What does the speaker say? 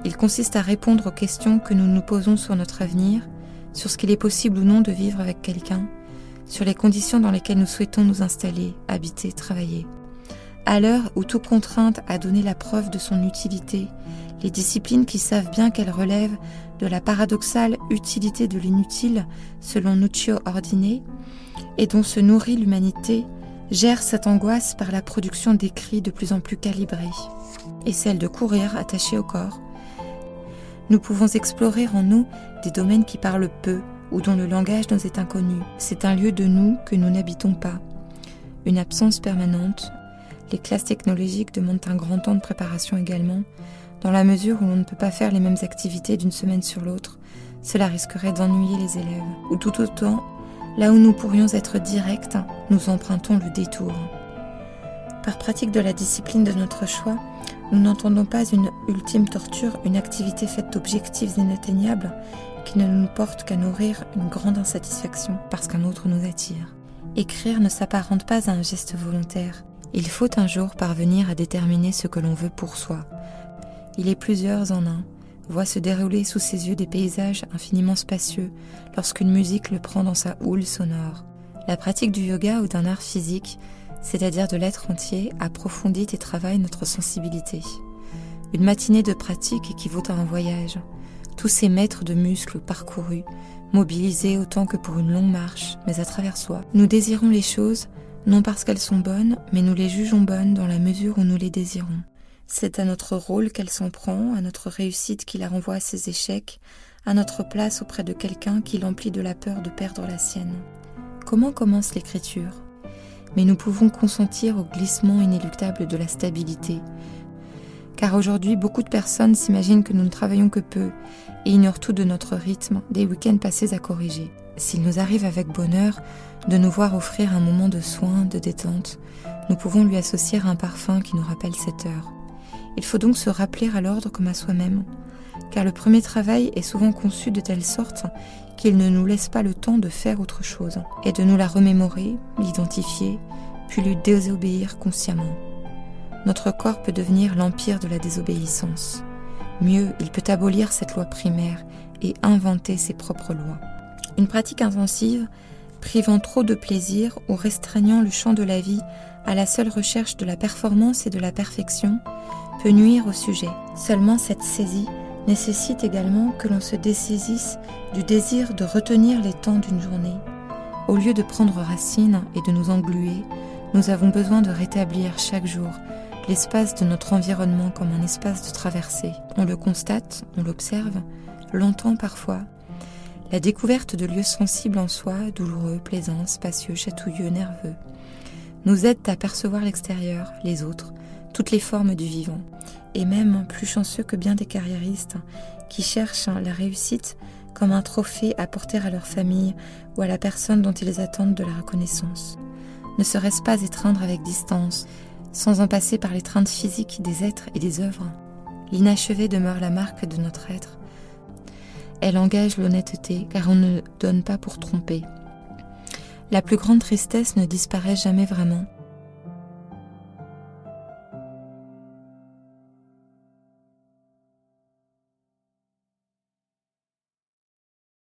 Il consiste à répondre aux questions que nous nous posons sur notre avenir, sur ce qu'il est possible ou non de vivre avec quelqu'un, sur les conditions dans lesquelles nous souhaitons nous installer, habiter, travailler. À l'heure où toute contrainte a donné la preuve de son utilité, les disciplines qui savent bien qu'elles relèvent de la paradoxale utilité de l'inutile selon Nuccio Ordine, et dont se nourrit l'humanité, gèrent cette angoisse par la production d'écrits de plus en plus calibrés, et celle de courir attachés au corps. Nous pouvons explorer en nous des domaines qui parlent peu ou dont le langage nous est inconnu. C'est un lieu de nous que nous n'habitons pas. Une absence permanente. Les classes technologiques demandent un grand temps de préparation également. Dans la mesure où l'on ne peut pas faire les mêmes activités d'une semaine sur l'autre, cela risquerait d'ennuyer les élèves. Ou tout autant, là où nous pourrions être directs, nous empruntons le détour. Par pratique de la discipline de notre choix, nous n'entendons pas une ultime torture, une activité faite d'objectifs inatteignables qui ne nous porte qu'à nourrir une grande insatisfaction parce qu'un autre nous attire. Écrire ne s'apparente pas à un geste volontaire. Il faut un jour parvenir à déterminer ce que l'on veut pour soi. Il est plusieurs en un, voit se dérouler sous ses yeux des paysages infiniment spacieux lorsqu'une musique le prend dans sa houle sonore. La pratique du yoga ou d'un art physique, c'est-à-dire de l'être entier, approfondit et travaille notre sensibilité. Une matinée de pratique équivaut à un voyage. Tous ces mètres de muscles parcourus, mobilisés autant que pour une longue marche, mais à travers soi. Nous désirons les choses, non parce qu'elles sont bonnes, mais nous les jugeons bonnes dans la mesure où nous les désirons. C'est à notre rôle qu'elle s'en prend, à notre réussite qui la renvoie à ses échecs, à notre place auprès de quelqu'un qui l'emplit de la peur de perdre la sienne. Comment commence l'écriture ? Mais nous pouvons consentir au glissement inéluctable de la stabilité. Car aujourd'hui, beaucoup de personnes s'imaginent que nous ne travaillons que peu et ignorent tout de notre rythme, des week-ends passés à corriger. S'il nous arrive avec bonheur de nous voir offrir un moment de soin, de détente, nous pouvons lui associer un parfum qui nous rappelle cette heure. Il faut donc se rappeler à l'ordre comme à soi-même, car le premier travail est souvent conçu de telle sorte qu'il ne nous laisse pas le temps de faire autre chose, et de nous la remémorer, l'identifier, puis lui désobéir consciemment. Notre corps peut devenir l'empire de la désobéissance. Mieux, il peut abolir cette loi primaire et inventer ses propres lois. Une pratique intensive, privant trop de plaisir ou restreignant le champ de la vie à la seule recherche de la performance et de la perfection, peut nuire au sujet. Seulement cette saisie nécessite également que l'on se dessaisisse du désir de retenir les temps d'une journée. Au lieu de prendre racine et de nous engluer, nous avons besoin de rétablir chaque jour l'espace de notre environnement comme un espace de traversée. On le constate, on l'observe, longtemps parfois. La découverte de lieux sensibles en soi, douloureux, plaisants, spacieux, chatouilleux, nerveux, nous aide à percevoir l'extérieur, les autres, toutes les formes du vivant, et même plus chanceux que bien des carriéristes qui cherchent la réussite comme un trophée à porter à leur famille ou à la personne dont ils attendent de la reconnaissance. Ne serait-ce pas étreindre avec distance, sans en passer par l'étreinte physique des êtres et des œuvres ? L'inachevé demeure la marque de notre être. Elle engage l'honnêteté, car on ne donne pas pour tromper. La plus grande tristesse ne disparaît jamais vraiment.